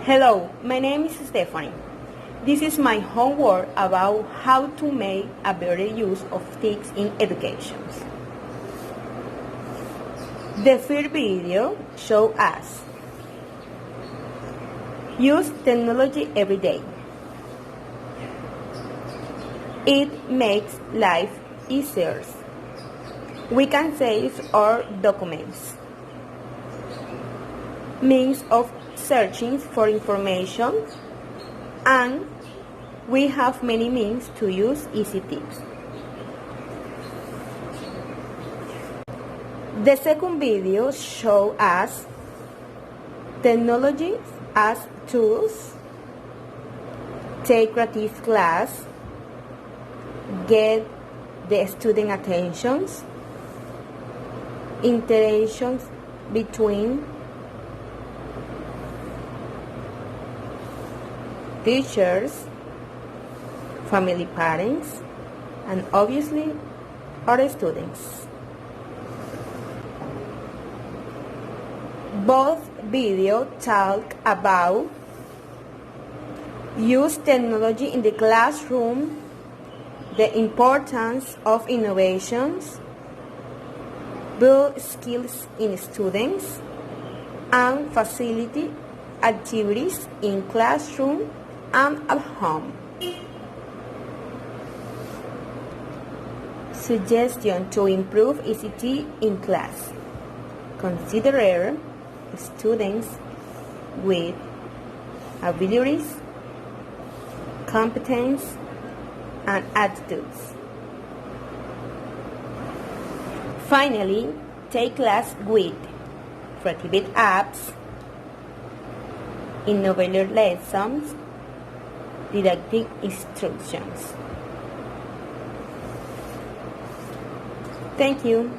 Hello, my name is Stephanie. This is my homework about how to make a better use of Tics in education. The first video shows us use technology every day. It makes life easier. We can save our documents. Means of searching for information, and we have many means to use easy tips. The second video shows us technology as tools, take creative class, get the student attentions, interactions between teachers, family, parents, and obviously our students. Both videos talk about use technology in the classroom, the importance of innovations, build skills in students, and facilitate activities in classroom and at home. Suggestion to improve ECT in class. Consider students with abilities, competence, and attitudes. Finally, take class with creative apps, innovative lessons, didactic instructions. Thank you.